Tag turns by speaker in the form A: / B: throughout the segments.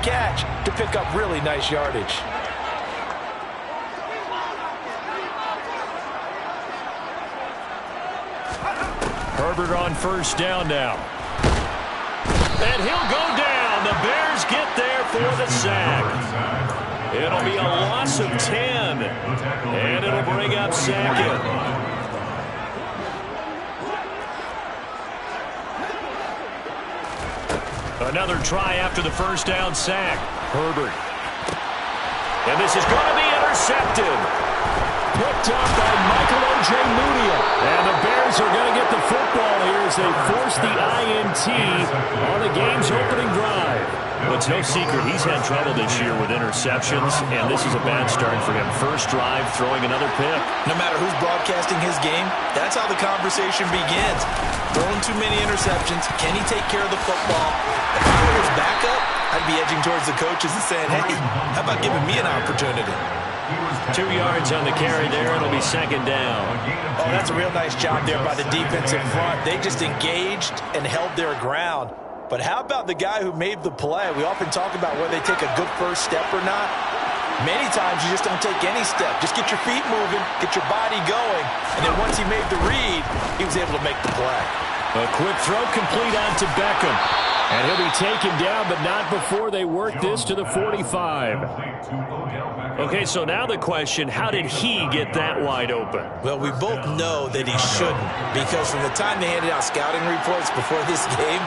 A: catch to pick up really nice yardage.
B: Herbert on first down now. And he'll go down. The Bears get there for the sack. It'll be a loss of 10. And it'll bring up second. Another try after the first down sack. Herbert. And this is going to be intercepted. Picked up by Michael Ojemudia. And the Bears are going to get the football here as they force the INT on the game's opening drive. Well, it's no secret he's had trouble this year with interceptions, and this is a bad start for him. First drive, throwing another pick.
A: No matter who's broadcasting his game, that's how the conversation begins. Throwing too many interceptions. Can he take care of the football? If I were his backup, I'd be edging towards the coaches and saying, hey, how about giving me an opportunity?
B: 2 yards on the carry there. It'll be second down.
A: Oh, that's a real nice job there by the defensive front. They just engaged and held their ground. But how about the guy who made the play? We often talk about whether they take a good first step or not. Many times you just don't take any step. Just get your feet moving, get your body going, and then once he made the read, he was able to make the play.
B: A quick throw complete on to Beckham. And he'll be taken down, but not before they work this to the 45. Okay, so now the question, how did he get that wide open?
A: Well, we both know that he shouldn't, because from the time they handed out scouting reports before this game,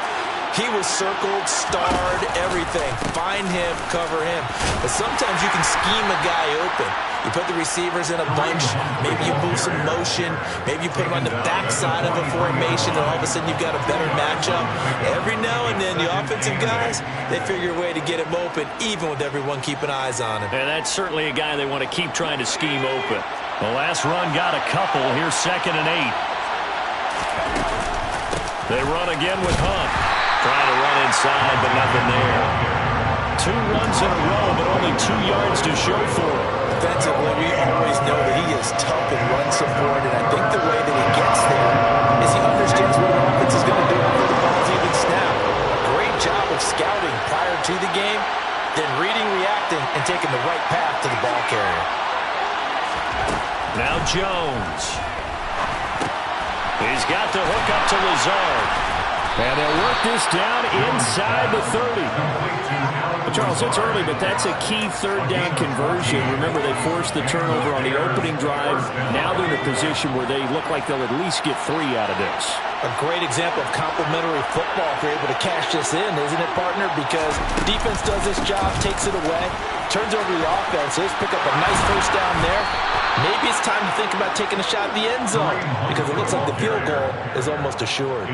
A: he was circled, starred, everything. Find him, cover him. But sometimes you can scheme a guy open. You put the receivers in a bunch. Maybe you move some motion. Maybe you put them on the backside of a formation, and all of a sudden you've got a better matchup. Every now and then, the offensive guys, they figure a way to get him open, even with everyone keeping eyes on him.
B: And that's certainly a guy they want to keep trying to scheme open. The last run got a couple. Here's 2nd and 8. They run again with Hunt. Trying to run inside, but nothing there. 2 runs in a row, but only 2 yards to show for it.
A: Defensively, we always know that he is tough in run support, and I think the way that he gets there is he understands what the offense is going to do before the ball's even snapped. A great job of scouting prior to the game, then reading, reacting, and taking the right path to the ball carrier.
B: Now Jones. He's got the hook up to Lazard. And they'll work this down inside the 30. Well, Charles, it's early, but that's a key third down conversion. Remember, they forced the turnover on the opening drive. Now they're in a position where they look like they'll at least get 3 out of this.
A: A great example of complementary football if you're able to cash this in, isn't it, partner? Because defense does this job, takes it away, turns over the offense. Let's pick up a nice first down there. Maybe it's time to think about taking a shot at the end zone because it looks like the field goal is almost assured.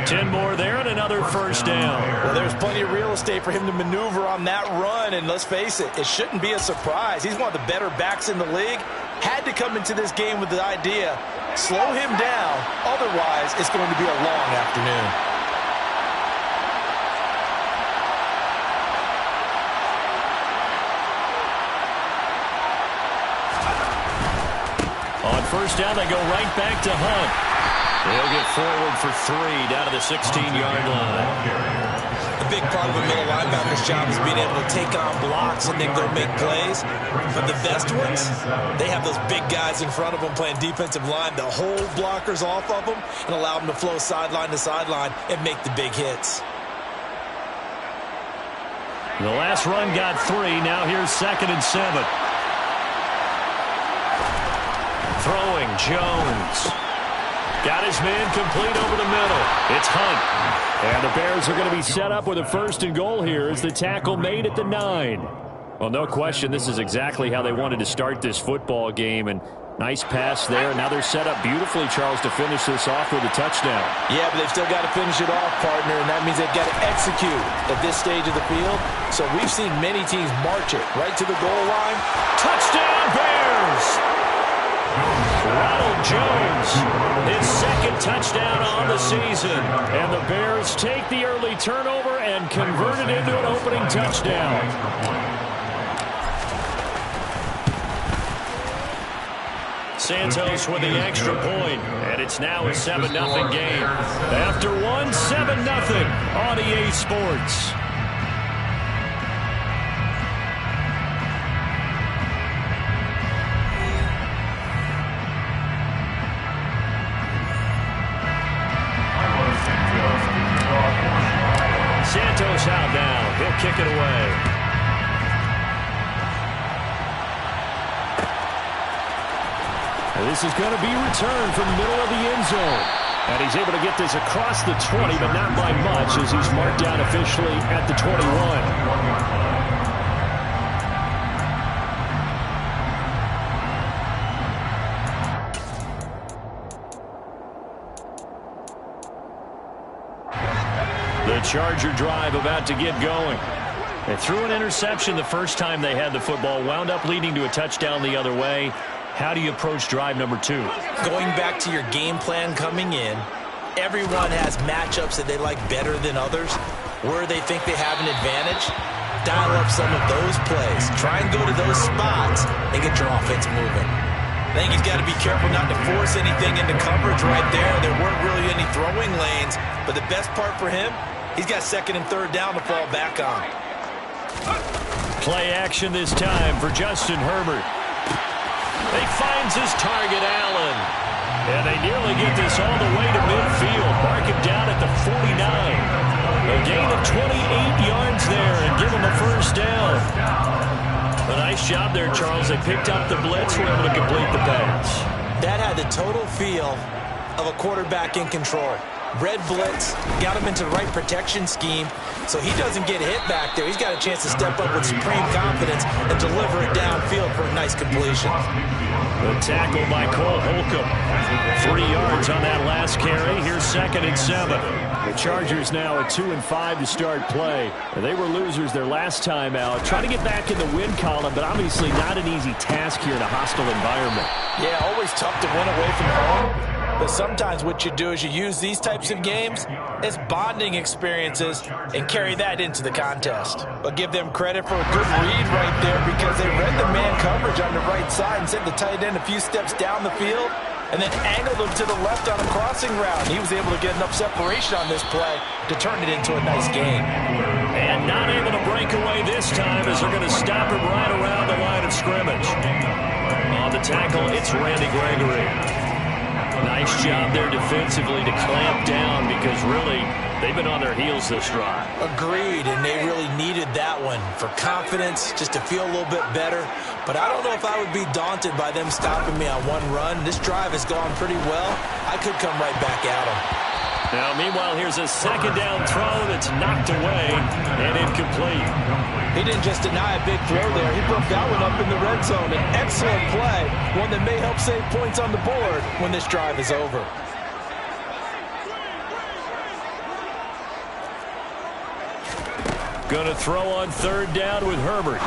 B: 10 more there and another first down.
A: Well, there's plenty of real estate for him to maneuver on that run, and let's face it, it shouldn't be a surprise. He's one of the better backs in the league. Had to come into this game with the idea, slow him down, otherwise it's going to be a long afternoon.
B: On first down, they go right back to Hunt. They'll get forward for 3 down to the 16-yard line.
A: A big part of a middle linebacker's job is being able to take on blocks and then go make plays. But the best ones, they have those big guys in front of them playing defensive line to hold blockers off of them and allow them to flow sideline to sideline and make the big hits.
B: The last run got 3. Now here's 2nd and 7. Throwing, Jones. Got his man complete over the middle. It's Hunt. And the Bears are going to be set up with a 1st and goal here as the tackle made at the 9. Well, no question, this is exactly how they wanted to start this football game. And nice pass there. Now they're set up beautifully, Charles, to finish this off with a touchdown.
A: Yeah, but they've still got to finish it off, partner, and that means they've got to execute at this stage of the field. So we've seen many teams march it right to the goal line.
B: Touchdown, Bears! Ronald Jones, his 2nd touchdown on the season. And the Bears take the early turnover and convert it into an opening touchdown. Santos with the extra point, and it's now a 7-0 game. After one, 7-0 on EA Sports. kick it away. And this is going to be returned from the middle of the end zone. And he's able to get this across the 20, but not by much as he's marked down officially at the 21. The Charger drive about to get going. They threw an interception the first time they had the football, wound up leading to a touchdown the other way. How do you approach drive number 2?
A: Going back to your game plan coming in, everyone has matchups that they like better than others, where they think they have an advantage. Dial up some of those plays. Try and go to those spots and get your offense moving. I think he's got to be careful not to force anything into coverage right there. There weren't really any throwing lanes, but the best part for him, he's got second and third down to fall back on.
B: Play action this time for Justin Herbert. He finds his target, Allen. And they nearly get this all the way to midfield. Mark him down at the 49. A gain of 28 yards there and give him a first down. A nice job there, Charles. They picked up the blitz, were able to complete the pass.
A: That had the total feel of a quarterback in control. Red blitz, got him into the right protection scheme, so he doesn't get hit back there. He's got a chance to step up with supreme confidence and deliver it downfield for a nice completion.
B: The tackle by Cole Holcomb. 3 yards on that last carry. Here's 2nd and 7. The Chargers now at 2-5 to start play. They were losers their last time out. Trying to get back in the win column, but obviously not an easy task here in a hostile environment.
A: Yeah, always tough to win away from home. But sometimes what you do is you use these types of games as bonding experiences and carry that into the contest. But give them credit for a good read right there because they read the man coverage on the right side and sent the tight end a few steps down the field and then angled him to the left on a crossing route. He was able to get enough separation on this play to turn it into a nice gain.
B: And not able to break away this time as they're going to stop him right around the line of scrimmage. On the tackle, it's Randy Gregory. Nice job there defensively to clamp down because really they've been on their heels this drive.
A: Agreed, and they really needed that one for confidence, just to feel a little bit better. But I don't know if I would be daunted by them stopping me on one run. This drive has gone pretty well. I could come right back at them.
B: Now, meanwhile, here's a 2nd down throw that's knocked away and incomplete.
A: He didn't just deny a big throw there. He broke that one up in the red zone. An excellent play, one that may help save points on the board when this drive is over.
B: Going to throw on 3rd down with Herbert.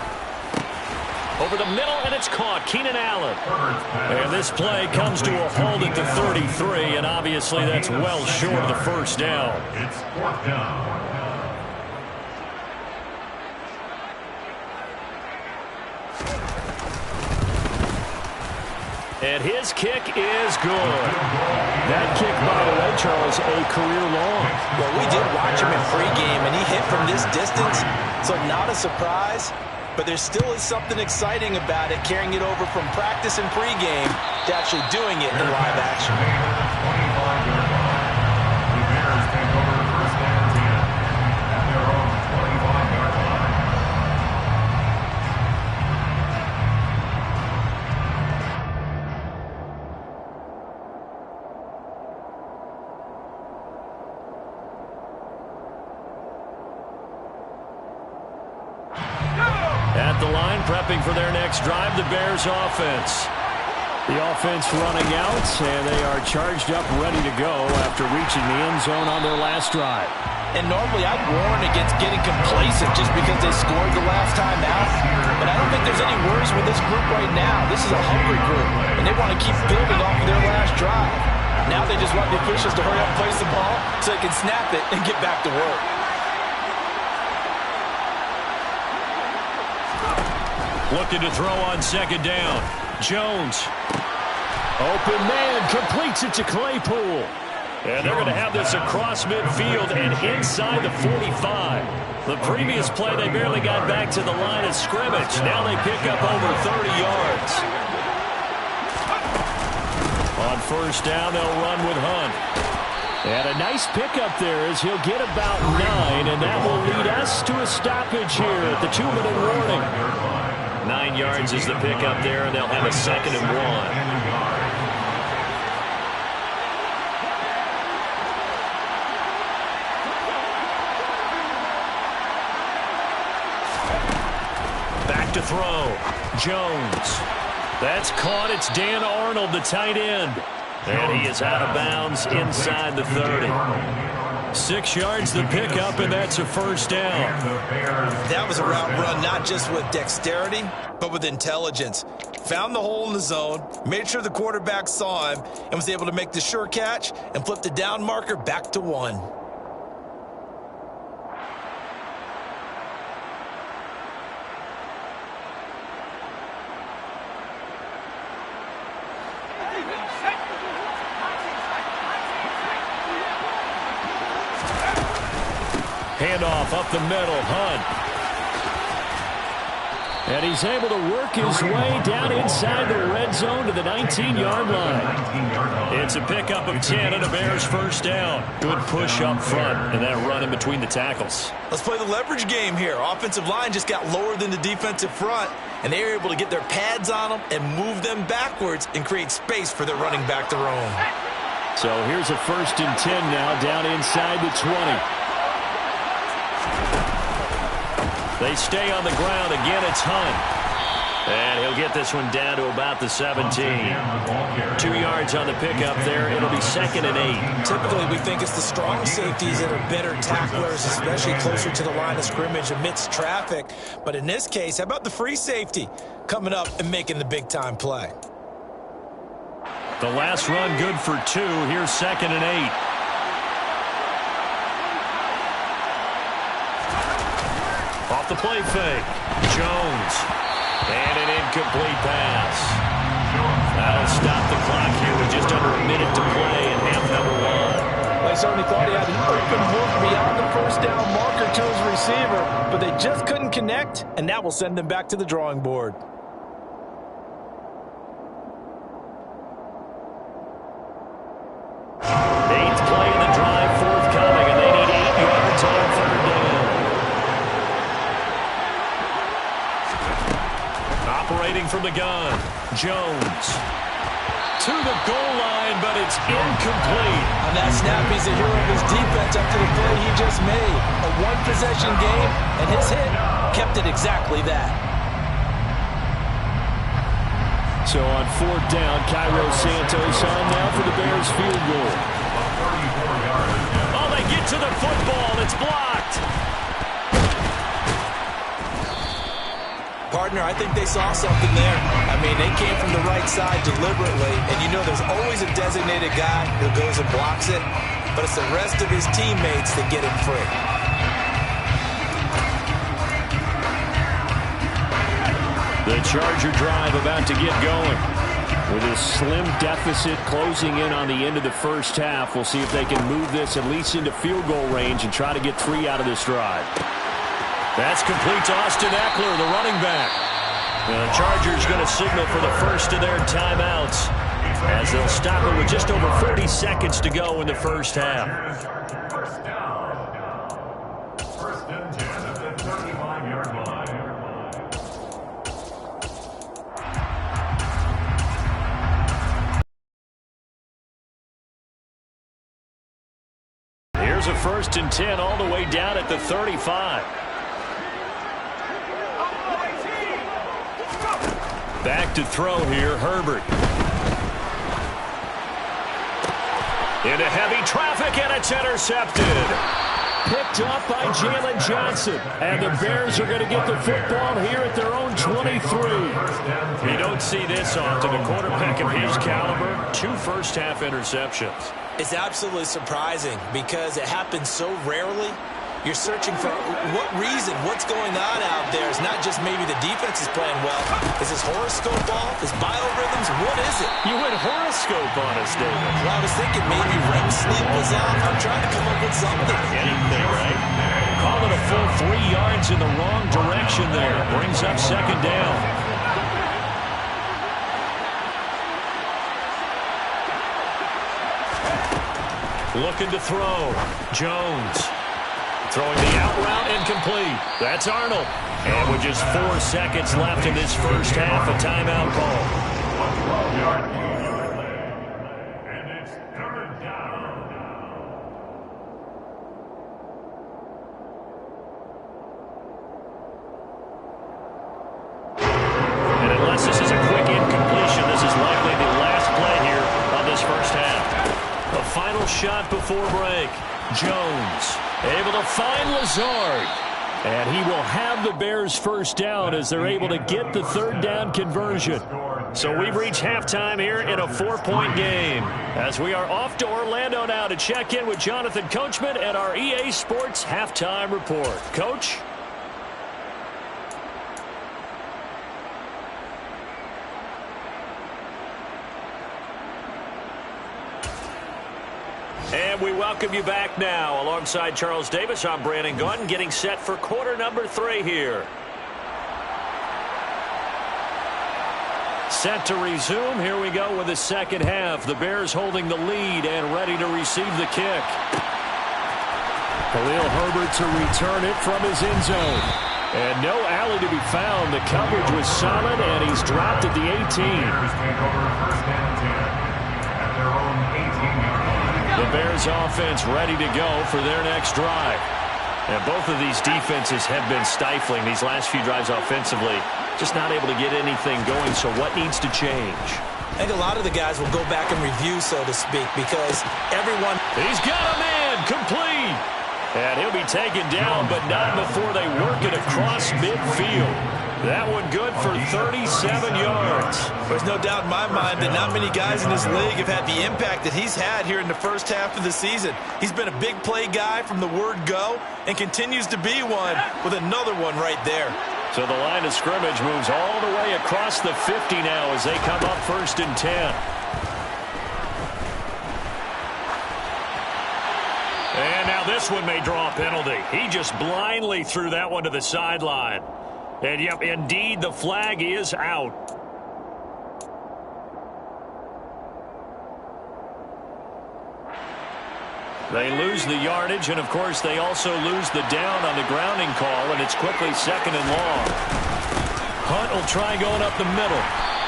B: Over the middle, and it's caught. Keenan Allen. And this play comes to a halt at the 33, and obviously that's well short of the first down.
C: It's 4th down.
B: And his kick is good. That kick, by the way, Charles, a career long.
A: Well, we did watch him in pregame, and he hit from this distance, so not a surprise. But there still is something exciting about it, carrying it over from practice and pregame to actually doing it in live action.
C: The Bears take over 1st and 10 at their own 25-yard line.
B: At the line, prepping for their next drive, the Bears offense. The offense running out, and they are charged up, ready to go after reaching the end zone on their last drive.
A: And normally I'd warn against getting complacent just because they scored the last time out. But I don't think there's any worries with this group right now. This is a hungry group, and they want to keep building off of their last drive. Now they just want the officials to hurry up and place the ball so they can snap it and get back to work.
B: Looking to throw on 2nd down. Jones. Open man, completes it to Claypool. And they're going to have this across midfield and inside the 45. The previous play, they barely got back to the line of scrimmage. Now they pick up over 30 yards. On 1st down, they'll run with Hunt. And a nice pickup there as he'll get about 9, and that will lead us to a stoppage here at the 2-minute warning. 9 yards is the pickup there, and they'll have a 2nd and 1. To throw. Jones. That's caught. It's Dan Arnold, the tight end. And he is out of bounds inside the 30. 6 yards the pickup, and that's a 1st down.
A: That was a route run not just with dexterity, but with intelligence. Found the hole in the zone, made sure the quarterback saw him, and was able to make the sure catch and flip the down marker back to 1.
B: Handoff up the middle, Hunt. And he's able to work his way down inside the red zone to the 19-yard line. It's a pickup of 10 and a Bears 1st down. Good push up front and that run in between the tackles.
A: Let's play the leverage game here. Offensive line just got lower than the defensive front, and they were able to get their pads on them and move them backwards and create space for their running back to roam.
B: So here's a 1st and 10 now down inside the 20. They stay on the ground. Again, it's Hunt. And he'll get this one down to about the 17. 2 yards on the pickup there. It'll be 2nd and 8.
A: Typically, we think it's the strong safeties that are better tacklers, especially closer to the line of scrimmage amidst traffic. But in this case, how about the free safety coming up and making the big-time play?
B: The last run good for 2. Here's 2nd and 8. Off the play fake. Jones. And an incomplete pass. That'll stop the clock here with just under a minute to play in half number 1.
A: They certainly thought he had an open look beyond the 1st down marker to his receiver, but they just couldn't connect, and that will send them back to the drawing board.
B: Eighth play in the drive, forthcoming, and they need 8 yards on 3rd down. Operating from the gun, Jones. To the goal line, but it's incomplete.
A: On that snap, he's a hero of his defense after the play he just made. A one-possession game, and his hit kept it exactly that.
B: So on 4th down, Cairo Santos on now for the Bears field goal. Oh, they get to the football. It's blocked.
A: Partner, I think they saw something there. I mean, they came from the right side deliberately, and you know there's always a designated guy who goes and blocks it, but it's the rest of his teammates that get him free.
B: The Charger drive about to get going. With a slim deficit closing in on the end of the 1st half, we'll see if they can move this at least into field goal range and try to get 3 out of this drive. That's complete to Austin Eckler, the running back. The Chargers going to signal for the first of their timeouts as they'll stop it with just over 30 seconds to go in the 1st half.
C: 1st and 10 at the 35-yard line.
B: Here's a 1st and 10 all the way down at the 35. Back to throw here, Herbert. Into heavy traffic, and it's intercepted. Picked up by Jalen Johnson. And the Bears are going to get the football here at their own 23. You don't see this often. A quarterback of his caliber, 2 first-half interceptions.
A: It's absolutely surprising because it happens so rarely. You're searching for what reason, what's going on out there. It's not just maybe the defense is playing well. Is his horoscope off? Is biorhythms? What is it?
B: You went horoscope on us, David.
A: Well, I was thinking maybe REM sleep was off. I'm trying to come up with something.
B: Anything, right? Call it a full 3 yards in the wrong direction there. Brings up 2nd down. Looking to throw. Jones. Throwing the out route incomplete. That's Arnold. And with just 4 seconds left in this first half, a timeout call.
C: And it's third down.
B: And unless this is a quick incompletion, this is likely the last play here of this first half. A final shot before break. Jones able to find Lazard. And he will have the Bears first down as they're able to get the third down conversion. So we've reached halftime here in a 4-point game. As we are off to Orlando now to check in with Jonathan Coachman and our EA Sports Halftime Report. Coach? And we welcome you back now. Alongside Charles Davis, I'm Brandon Gaudin, getting set for quarter number 3 here. Set to resume. Here we go with the second half. The Bears holding the lead and ready to receive the kick. Khalil Herbert to return it from his end zone. And no alley to be found. The coverage was solid, and he's dropped at the 18.
C: Bears take over first and 10 at their own 18-yard line.
B: The Bears offense ready to go for their next drive. And both of these defenses have been stifling these last few drives offensively. Just not able to get anything going, so what needs to change?
A: I think a lot of the guys will go back and review, so to speak, because everyone...
B: He's got a man, complete. And he'll be taken down, but not before they work it across midfield. That one good for 37 yards.
A: There's no doubt in my mind that not many guys in this league have had the impact that he's had here in the first half of the season. He's been a big play guy from the word go and continues to be one with another one right there.
B: So the line of scrimmage moves all the way across the 50 now as they come up first and 10. And now this one may draw a penalty. He just blindly threw that one to the sideline. And, yep, indeed, the flag is out. They lose the yardage, and, of course, they also lose the down on the grounding call, and it's quickly second and long. Hunt will try going up the middle.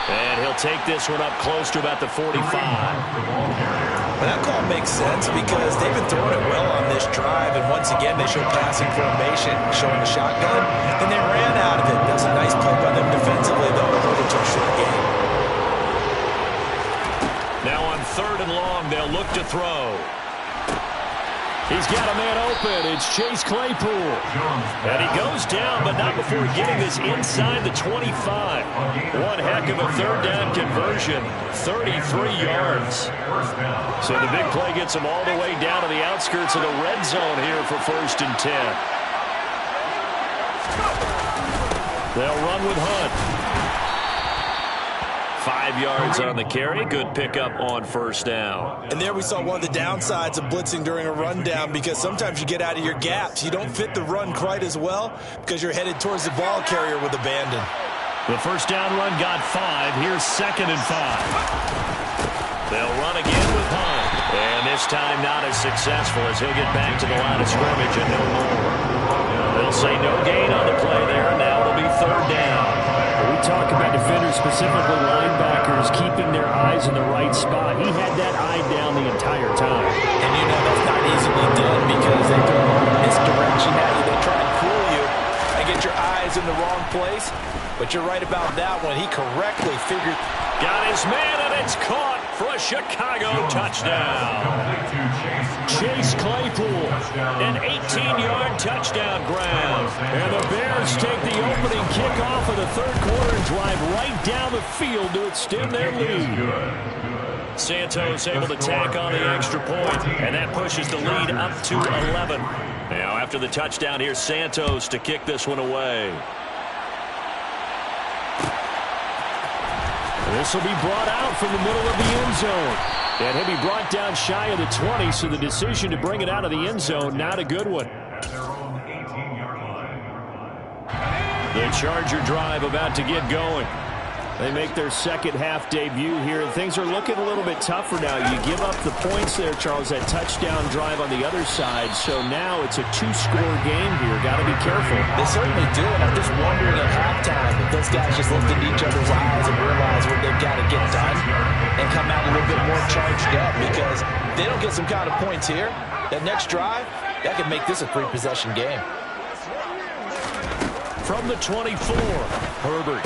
B: And he'll take this one up close to about the 45.
A: Well, that call makes sense because they've been throwing it well on this drive, and once again they show passing formation, showing the shotgun, and they ran out of it. That was a nice play by them defensively, though, to hold it to a short game.
B: Now on third and long, they'll look to throw. He's got a man open. It's Chase Claypool. And he goes down, but not before getting this inside the 25. One heck of a third down conversion. 33 yards. So the big play gets them all the way down to the outskirts of the red zone here for first and 10. They'll run with Hunt. 5 yards on the carry. Good pickup on first down.
A: And there we saw one of the downsides of blitzing during a rundown because sometimes you get out of your gaps. You don't fit the run quite as well because you're headed towards the ball carrier with abandon.
B: The first down run got 5. Here's second and 5. They'll run again with Hunt. And this time not as successful as he'll get back to the line of scrimmage and no more. They'll say no gain on the play there. Now it'll be third down.
D: We talk about defenders, specifically linebackers, keeping their eyes in the right spot. He had that eye down the entire time.
A: And you know that's not easily done because they throw a misdirection at you. They try and fool you and get your eyes in the wrong place. But you're right about that one. He correctly figured.
B: Got his man, and it's caught for a Chicago touchdown. Chase Claypool, an 18-yard touchdown grab. And the Bears take the opening kickoff of the third quarter and drive right down the field to extend their lead. Santos able to tack on the extra point, and that pushes the lead up to 11. Now after the touchdown, here's Santos to kick this one away. This will be brought out from the middle of the end zone. And he'll be brought down shy of the 20, so the decision to bring it out of the end zone, not a good one. The Charger drive about to get going.
D: They make their second half debut here, and things are looking a little bit tougher now. You give up the points there, Charles, that touchdown drive on the other side. So now it's a two-score game here. Got to be careful.
A: They certainly do, and I'm just wondering at halftime if those guys just looked into each other's eyes and realized what they've got to get done and come out a little bit more charged up, because if they don't get some kind of points here, that next drive, that could make this a three-possession game.
B: From the 24, Herbert.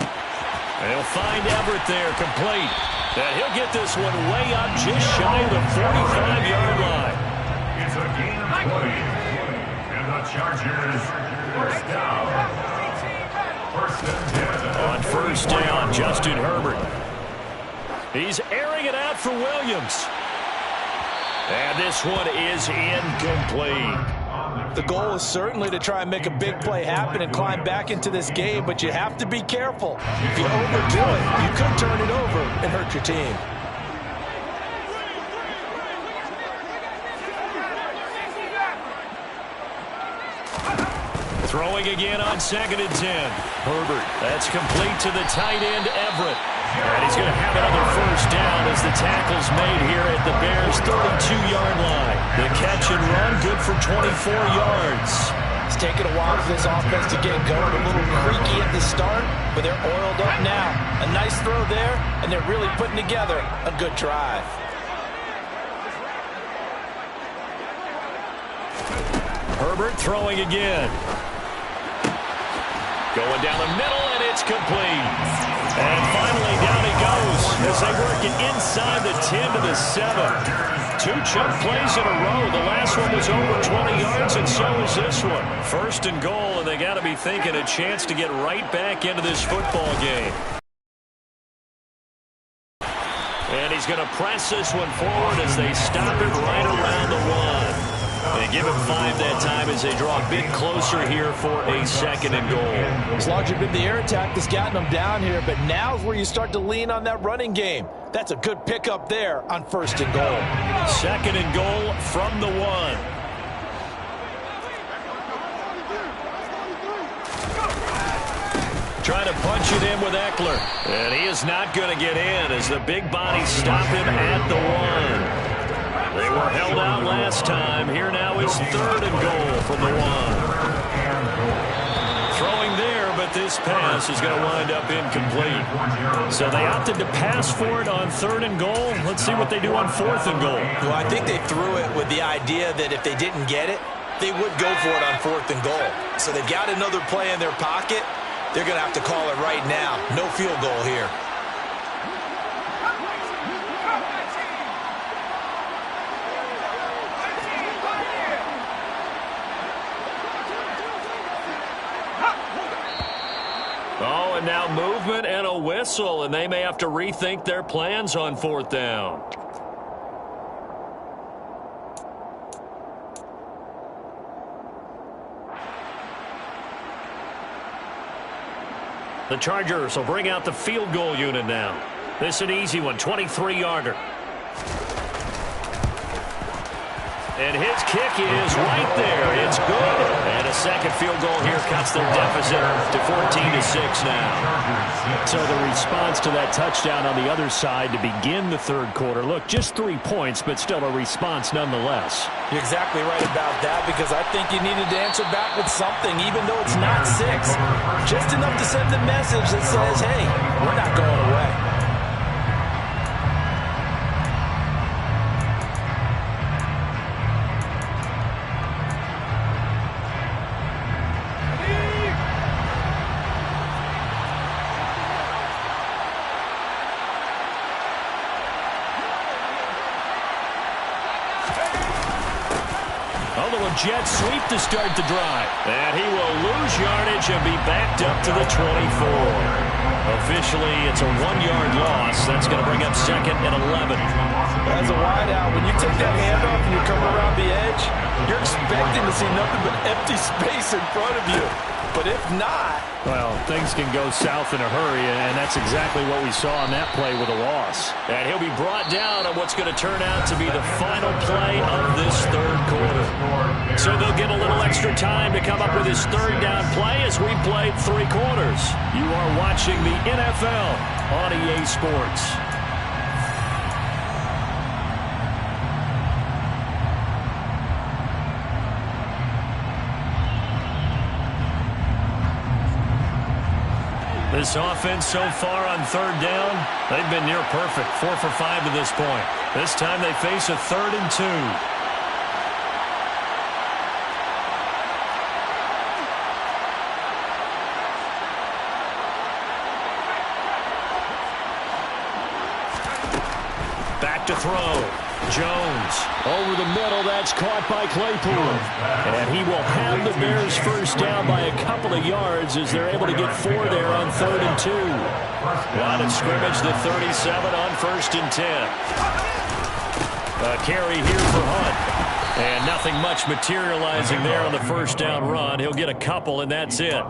B: They'll find Everett there, complete. And he'll get this one way up just shy of the 45-yard line.
C: It's a gain of 20. And the Chargers first down. First and 10.
B: On first down, Justin Herbert. He's airing it out for Williams. And this one is incomplete.
A: The goal is certainly to try and make a big play happen and climb back into this game, but you have to be careful. If you overdo it, you could turn it over and hurt your team.
B: Throwing again on 2nd and 10. Herbert, that's complete to the tight end, Everett. And he's going to have another first down as the tackle's made here at the Bears' 32-yard line. The catch and run, good for 24 yards.
A: It's taken a while for this offense to get going. A little creaky at the start, but they're oiled up now. A nice throw there, and they're really putting together a good drive.
B: Herbert throwing again. Going down the middle, and it's complete. And finally, down he goes as they work it inside the 10 to the 7. Two chunk plays in a row. The last one was over 20 yards, and so is this one. First and goal, and they got to be thinking a chance to get right back into this football game. And he's going to press this one forward as they stop it right around the 1. They give him 5 that time as they draw a bit closer here for a 2nd and goal.
A: It's largely been the air attack that's gotten them down here, but now's where you start to lean on that running game. That's a good pickup there on 1st and goal.
B: 2nd and goal from the 1. Trying to punch it in with Eckler. And he is not going to get in as the big bodies stop him at the 1. They were held out last time. Here now is 3rd and goal from the 1. Throwing there, but this pass is going to wind up incomplete. So they opted to pass for it on 3rd and goal. Let's see what they do on 4th and goal.
A: Well, I think they threw it with the idea that if they didn't get it, they would go for it on 4th and goal. So they've got another play in their pocket. They're going to have to call it right now. No field goal here.
B: Oh, and now movement and a whistle, and they may have to rethink their plans on 4th down. The Chargers will bring out the field goal unit now. This is an easy one, 23-yarder. And his kick is right there. It's good. And a second field goal here cuts their deficit to 14-6 now.
D: So the response to that touchdown on the other side to begin the 3rd quarter. Look, just 3 points, but still a response nonetheless.
A: You're exactly right about that, because I think you needed to answer back with something, even though it's not 6. Just enough to send the message that says, hey, we're not going away.
B: Jet sweep to start the drive. And he will lose yardage and be backed up to the 24. Officially, it's a 1-yard loss. That's going to bring up 2nd and 11.
A: As a wideout, when you take that handoff and you come around the edge, you're expecting to see nothing but empty space in front of you. But if not...
B: Well, things can go south in a hurry, and that's exactly what we saw on that play with a loss. And he'll be brought down on what's going to turn out to be the final play of this third quarter. So they'll get a little extra time to come up with his third down play as we played 3 quarters. You are watching the NFL on EA Sports. This offense so far on third down, they've been near perfect, 4 for 5 to this point. This time they face a 3rd and 2. Back to throw. Jones over the middle. That's caught by Claypool. And he will have the Bears first down by a couple of yards as they're able to get 4 there on 3rd and 2. Line of scrimmage, the 37 on 1st and 10. A carry here for Hunt. And nothing much materializing there on the first down run. He'll get a couple, and that's it.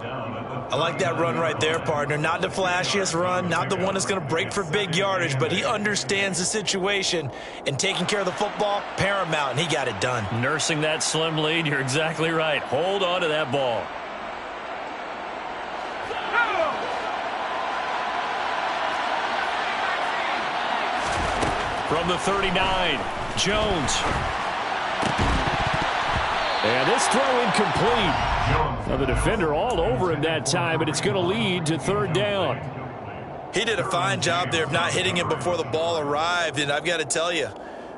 A: I like that run right there, partner. Not the flashiest run, not the one that's going to break for big yardage, but he understands the situation, and taking care of the football, paramount, and he got it done.
B: Nursing that slim lead, you're exactly right. Hold on to that ball. From the 39, Jones. And this throw incomplete. Now the defender all over him that time, but it's going to lead to 3rd down.
A: He did a fine job there of not hitting him before the ball arrived, and I've got to tell you,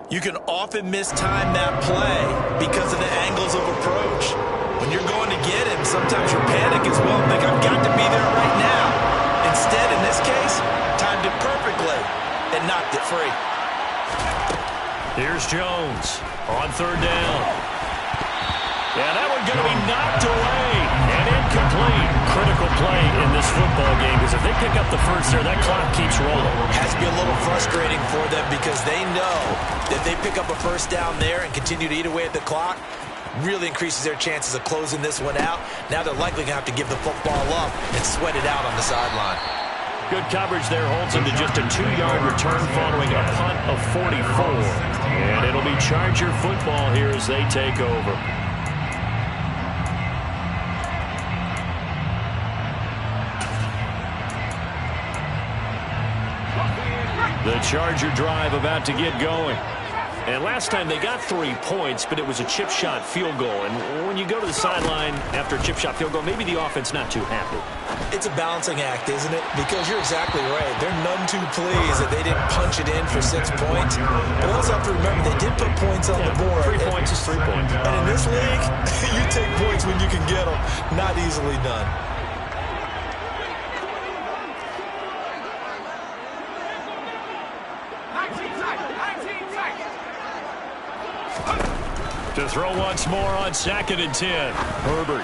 A: you can often mistime that play because of the angles of approach. When you're going to get him, sometimes you panic as well and think, I've got to be there right now. Instead, in this case, timed it perfectly and knocked it free.
B: Here's Jones on 3rd down. Yeah, that one going to be knocked away and incomplete. Critical play in this football game because if they pick up the first there, that clock keeps rolling.
A: Has to be a little frustrating for them because they know that they pick up a first down there and continue to eat away at the clock, really increases their chances of closing this one out. Now they're likely going to have to give the football up and sweat it out on the sideline.
B: Good coverage there holds him to just a 2-yard return following a punt of 44. And it'll be Charger football here as they take over. The Charger drive about to get going. And last time they got 3 points, but it was a chip shot field goal. And when you go to the sideline after a chip shot field goal, maybe the offense not too happy.
A: It's a balancing act, isn't it? Because you're exactly right. They're none too pleased that they didn't punch it in for 6 points. But also have to remember they did put points on the board.
B: 3 points is 3 points.
A: And in this league, you take points when you can get them. Not easily done.
B: To throw once more on 2nd and 10. Herbert.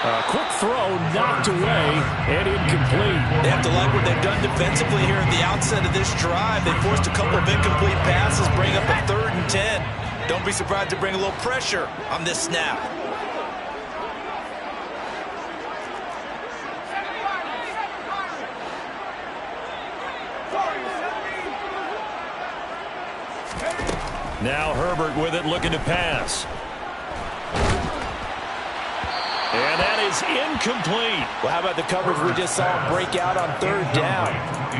B: A quick throw knocked away and incomplete.
A: They have to like what they've done defensively here at the outset of this drive. They forced a couple of incomplete passes, bring up a 3rd and 10. Don't be surprised to bring a little pressure on this snap.
B: Now Herbert with it, looking to pass. And that is incomplete.
A: Well, how about the coverage we just saw break out on 3rd down?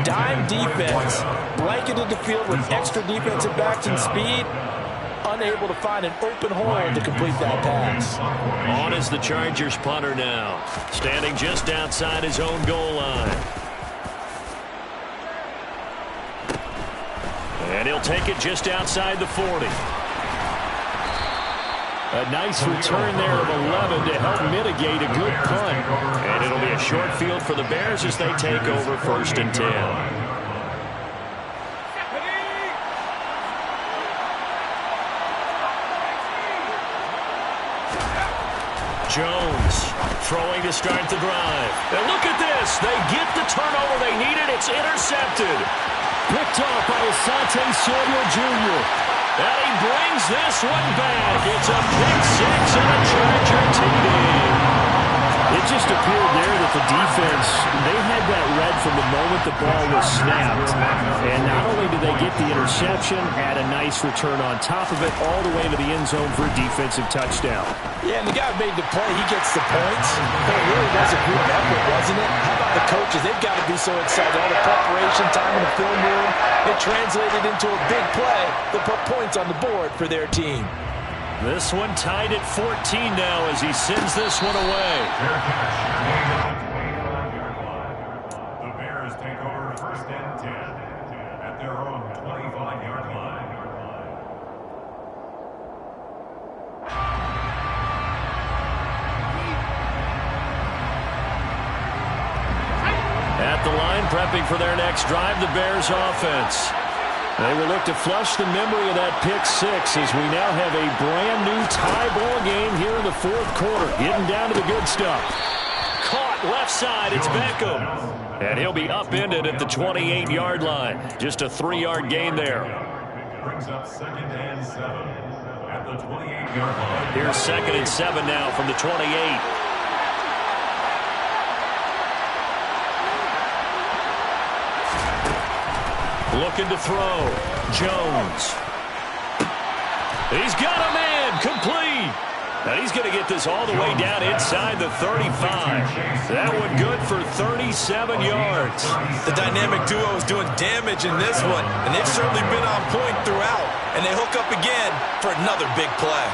A: Dime defense, blanketed the field with extra defensive backs and speed, unable to find an open hole to complete that pass.
B: On is the Chargers punter now, standing just outside his own goal line. And he'll take it just outside the 40. A nice return there of 11 to help mitigate a good punt. And it'll be a short field for the Bears as they take over 1st and 10. Jones throwing to start the drive. And look at this. They get the turnover they needed. It's intercepted. Picked off by Asante Samuel Jr. And he brings this one back. It's a pick 6 and a Charger TD.
D: It just appeared there that the defense, they had that read from the moment the ball was snapped. And not only did they get the interception, had a nice return on top of it, all the way to the end zone for a defensive touchdown.
A: Yeah, and the guy made the play. He gets the points. But it really was a group effort, wasn't it? How about the coaches? They've got to be so excited. All the preparation time in the film room, it translated into a big play that put points on the board for their team.
B: This one tied at 14 now as he sends this one away.
C: The Bears take over 1st and 10 at their own 25-yard line.
B: At the line, prepping for their next drive, the Bears offense. They will look to flush the memory of that pick six as we now have a brand new tie ball game here in the 4th quarter. Getting down to the good stuff. Caught left side, it's Beckham. And he'll be upended at the 28-yard line. Just a 3-yard gain there.
C: Brings up 2nd and 7 at the 28-yard line.
B: Here's 2nd and 7 now from the 28. Looking to throw. Jones. He's got a man. Complete. Now he's going to get this all the way down inside the 35. That one good for 37 yards.
A: The dynamic duo is doing damage in this one, and they've certainly been on point throughout. And they hook up again for another big play.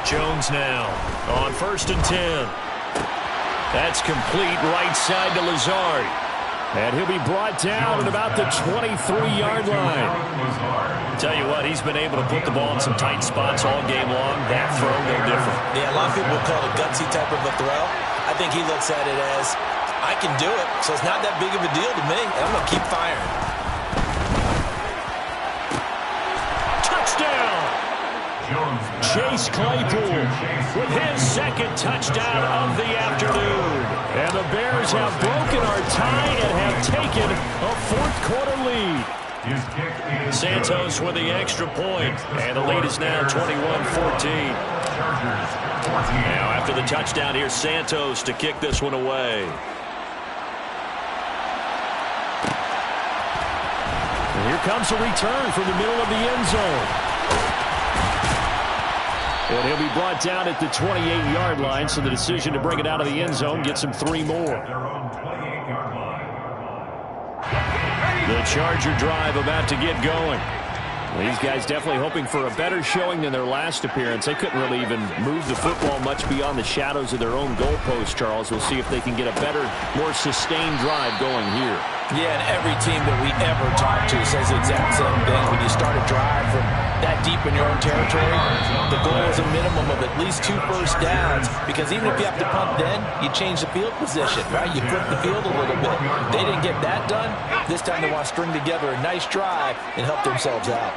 B: Jones now on 1st and 10. That's complete right side to Lazard. And he'll be brought down at about the 23-yard line. Tell you what, he's been able to put the ball in some tight spots all game long. That throw, no different.
A: Yeah, a lot of people call it a gutsy type of a throw. I think he looks at it as, I can do it, so it's not that big of a deal to me, and I'm going to keep firing.
B: Touchdown! Chase Claypool with his 2nd touchdown of the afternoon. And the Bears have broken our tie and have taken a 4th quarter lead. Santos with the extra point, and the lead is now 21-14. Now after the touchdown, here's Santos to kick this one away. And here comes a return from the middle of the end zone. And he'll be brought down at the 28-yard line, so the decision to bring it out of the end zone gets him 3 more. The Charger drive about to get going. These guys definitely hoping for a better showing than their last appearance. They couldn't really even move the football much beyond the shadows of their own goalpost, Charles. We'll see if they can get a better, more sustained drive going here.
A: Yeah, and every team that we ever talk to says the exact same thing. When you start a drive from that deep in your own territory, the goal is a minimum of at least 2 first downs, because even if you have to punt then, you change the field position, right? You flip the field a little bit. They didn't get that done. This time they want to string together a nice drive and help themselves out.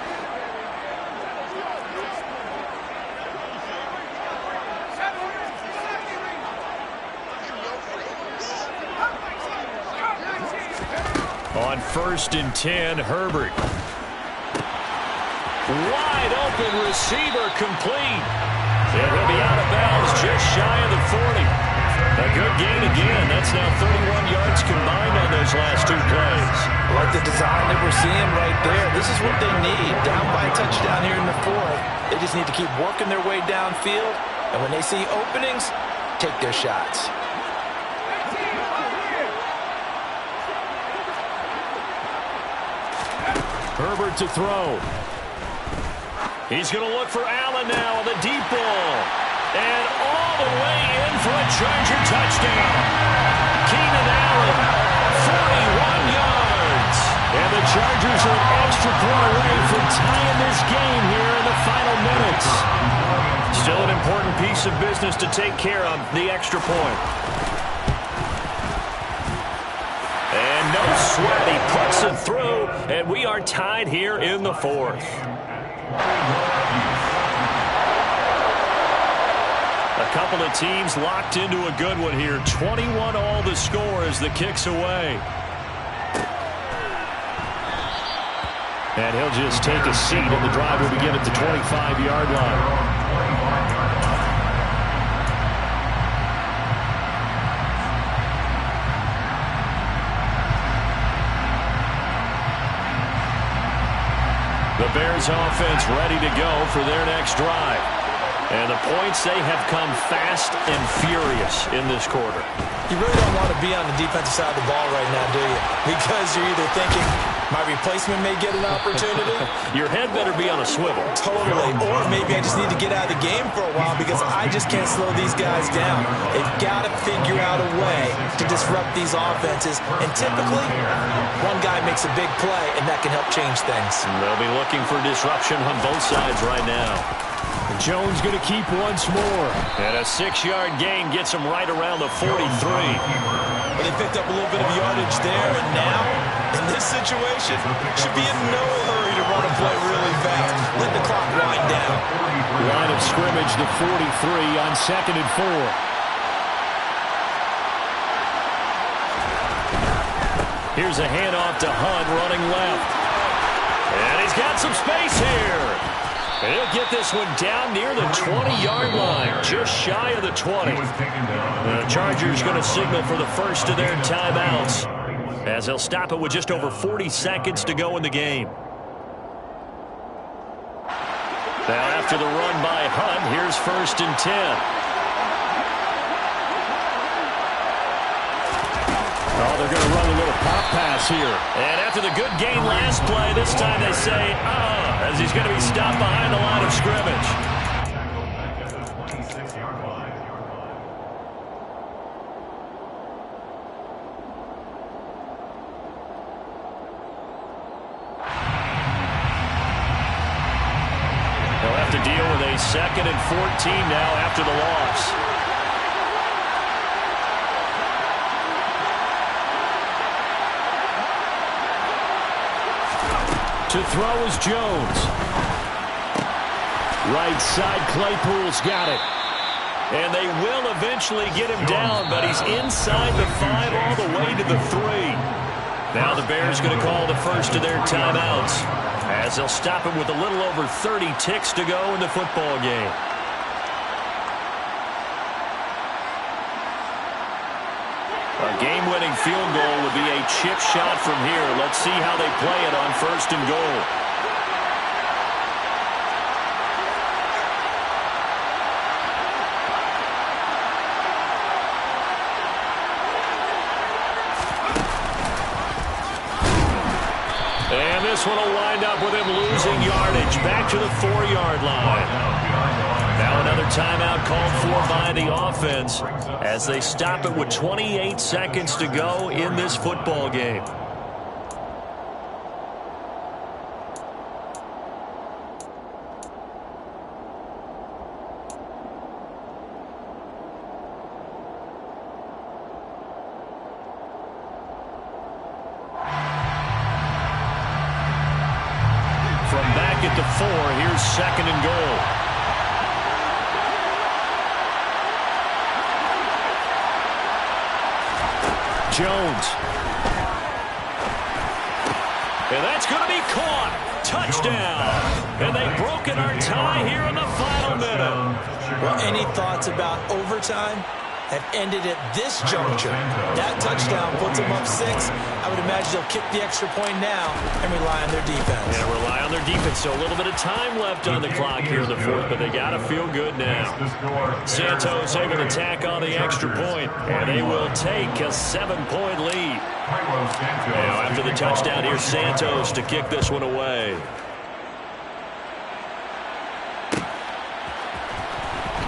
B: On 1st and 10, Herbert. Wide open receiver, complete. And he'll be out of bounds just shy of the 40. A good gain again. That's now 31 yards combined on those last 2 plays.
A: I like the design that we're seeing right there. This is what they need. Down by a touchdown here in the 4th. They just need to keep working their way downfield. And when they see openings, take their shots.
B: Herbert to throw. He's going to look for Allen now on the deep ball. And all the way in for a Charger touchdown. Keenan Allen, 41 yards. And the Chargers are an extra point away from tying this game here in the final minutes. Still an important piece of business to take care of, the extra point. And no sweat, he puts it through, and we are tied here in the 4th. A couple of teams locked into a good one here. 21 all the score as the kick's away. And he'll just take a seat, and the drive will begin at the 25-yard line. The Bears offense ready to go for their next drive. And the points, they have come fast and furious in this quarter.
A: You really don't want to be on the defensive side of the ball right now, do you? Because you're either thinking, my replacement may get an opportunity.
B: Your head better be on a swivel.
A: Totally. Or maybe I just need to get out of the game for a while because I just can't slow these guys down. They've got to figure out a way to disrupt these offenses. And typically, one guy makes a big play, and that can help change things.
B: They'll be looking for disruption on both sides right now.
D: Jones going to keep once more.
B: And a 6-yard gain gets him right around the 43.
A: Well, they picked up a little bit of yardage there, and now, in this situation, should be in no hurry to run a play really fast. Let the clock wind down.
D: Line of scrimmage to 43 on 2nd and 4. Here's a handoff to Hunt running left.
B: And he's got some space here. And he'll get this one down near the 20-yard line, just shy of the 20. The Chargers going to signal for the first of their timeouts as they'll stop it with just over 40 seconds to go in the game. Now after the run by Hunt, here's 1st and 10.
D: Oh, they're going to run a little pop pass here.
B: And after the good gain last play, this time they say, as he's going to be stopped behind the line of scrimmage. They'll have to deal with a 2nd and 14 now after the loss.
D: To throw is Jones. Right side, Claypool's got it.
B: And they will eventually get him down, but he's inside the 5 all the way to the 3. Now the Bears going to call the first of their timeouts as they'll stop it with a little over 30 ticks to go in the football game. A game-winning field goal would be a chip shot from here. Let's see how they play it on 1st and goal. And this one will wind up with him losing yardage back to the 4-yard line. Now another timeout called for by the offense as they stop it with 28 seconds to go in this football game. From back at the 4, here's 2nd and goal.
D: Jones.
B: And that's going to be caught. Touchdown. And they've broken our tie here in the final minute.
A: Well, any thoughts about overtime? Have ended at this juncture. That touchdown puts them up 6. I would imagine they'll kick the extra point now and rely on their defense.
B: Yeah, rely on their defense. So a little bit of time left on the clock here in the 4th, but they got to feel good now. Santos able to tack on the extra point, and they will take a 7-point lead. Now after the touchdown, here's Santos to kick this one away.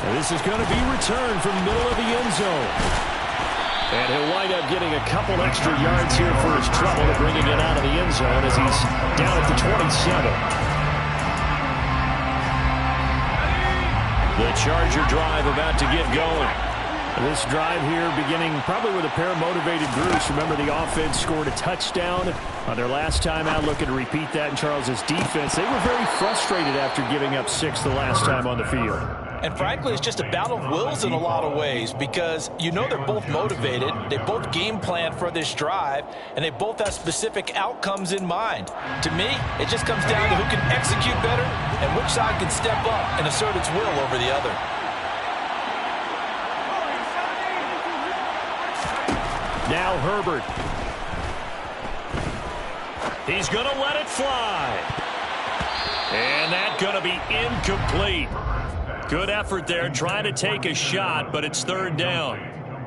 D: And this is going to be returned from the middle of the end zone. And he'll wind up getting a couple extra yards here for his trouble to bringing it out of the end zone as he's down at the 27.
B: The Charger drive about to get going.
D: This drive here beginning probably with a pair of motivated Bruce. Remember, the offense scored a touchdown on their last time out, looking to repeat that in Charles's defense. They were very frustrated after giving up 6 the last time on the field.
A: And frankly, it's just a battle of wills in a lot of ways because you know they're both motivated, they both game plan for this drive, and they both have specific outcomes in mind. To me, it just comes down to who can execute better and which side can step up and assert its will over the other.
D: Now Herbert.
B: He's going to let it fly. And that's going to be incomplete. Good effort there, trying to take a shot, but it's third down.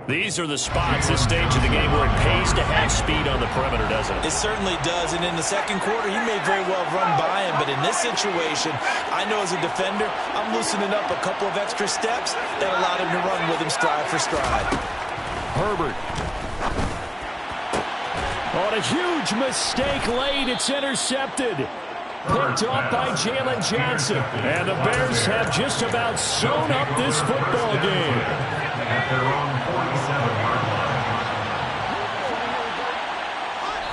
B: These are the spots, this stage of the game, where it pays to have speed on the perimeter, doesn't it?
A: It certainly does, and in the second quarter, he may very well run by him, but in this situation, I know as a defender, I'm loosening up a couple of extra steps that allowed him to run with him stride for stride.
B: Herbert.
D: On a huge mistake late, it's intercepted. Picked off by Jalen Johnson. And the Bears have just about sewn up this football game.
C: At their own 47-yard line.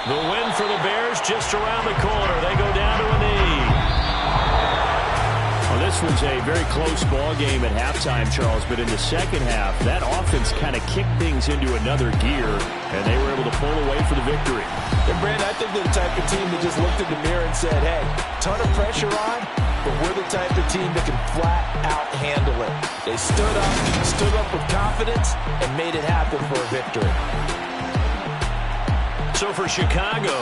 B: The win for the Bears just around the corner. They go down to a knee.
D: Well, this was a very close ball game at halftime, Charles, but in the second half, that offense kind of kicked things into another gear, and they were able to pull away for the victory.
A: And Brandon, I think they're the type of team that just looked in the mirror and said, hey, ton of pressure on, but we're the type of team that can flat out handle it. They stood up with confidence, and made it happen for a victory.
B: So for Chicago,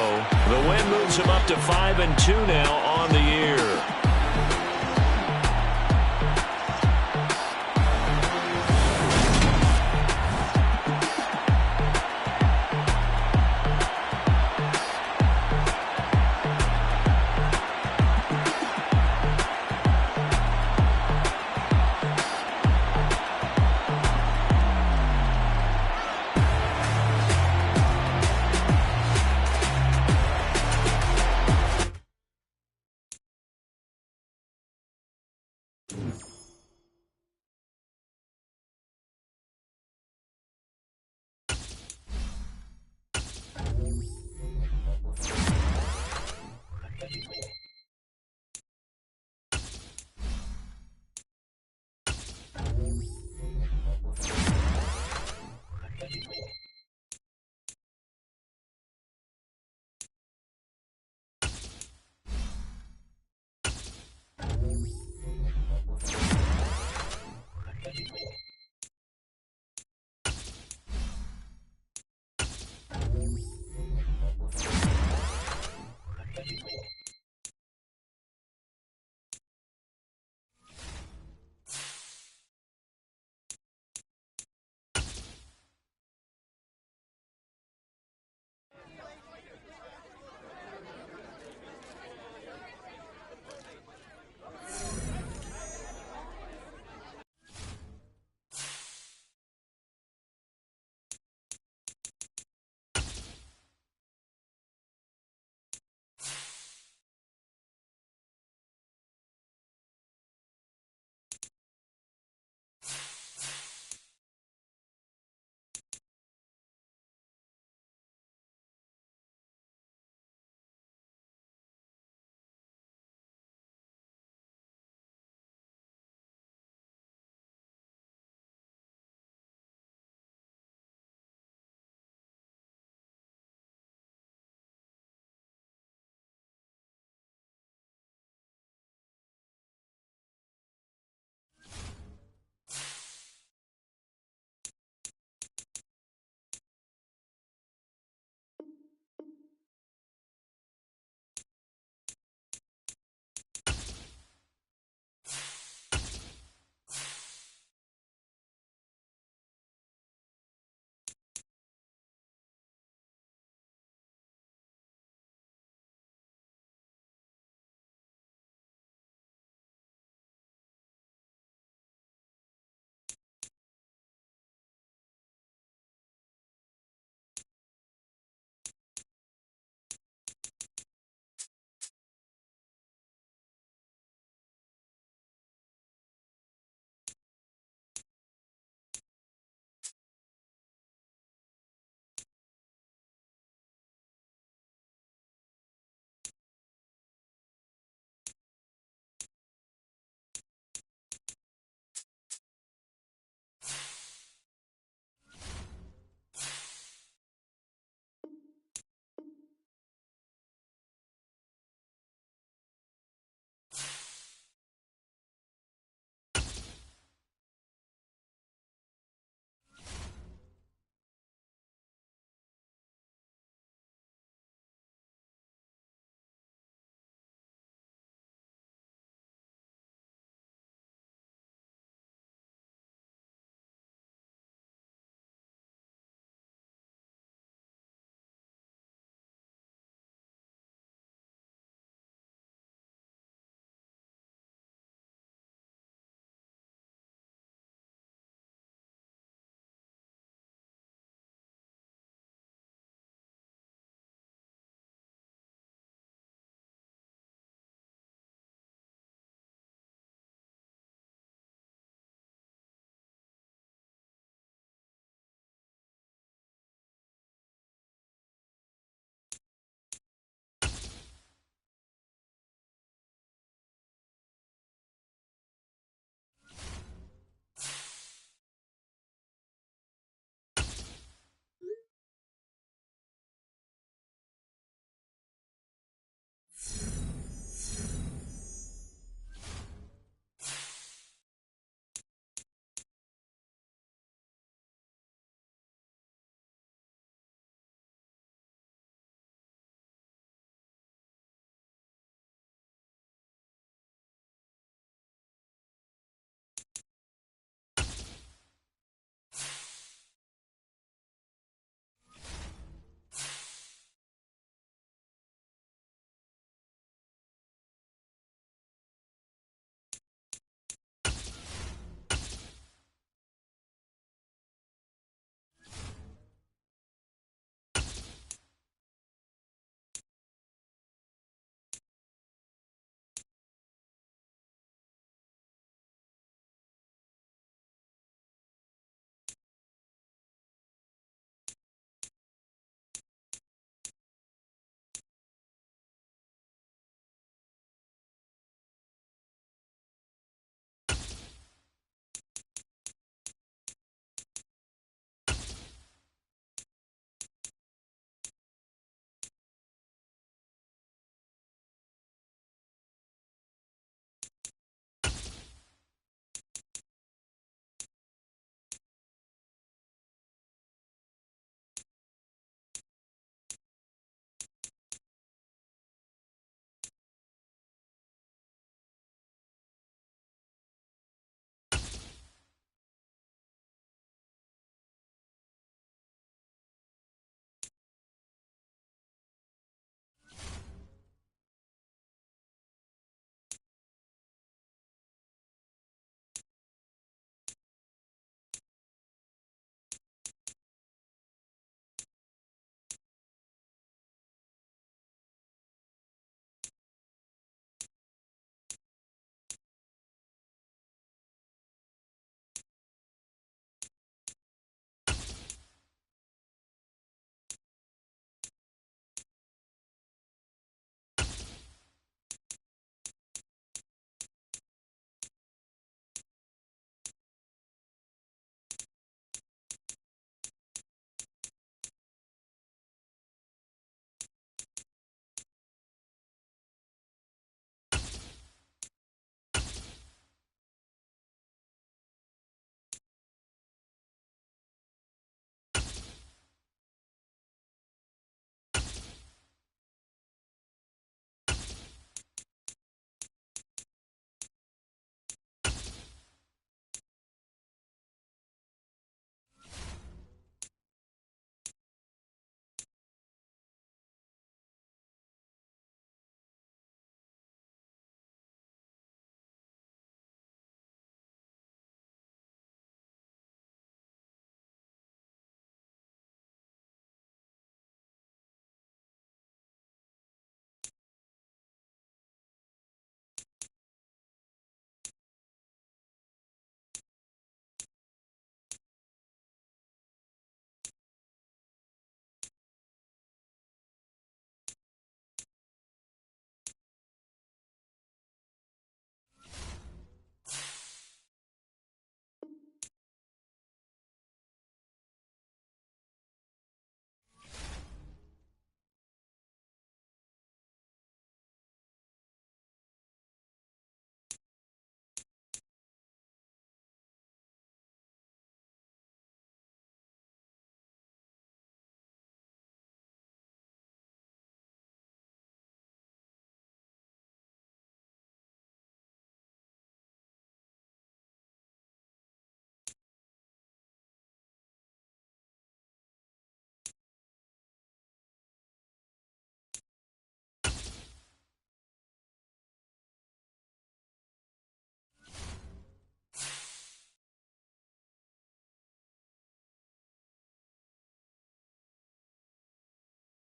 B: the win moves them up to 5-2 now on the year.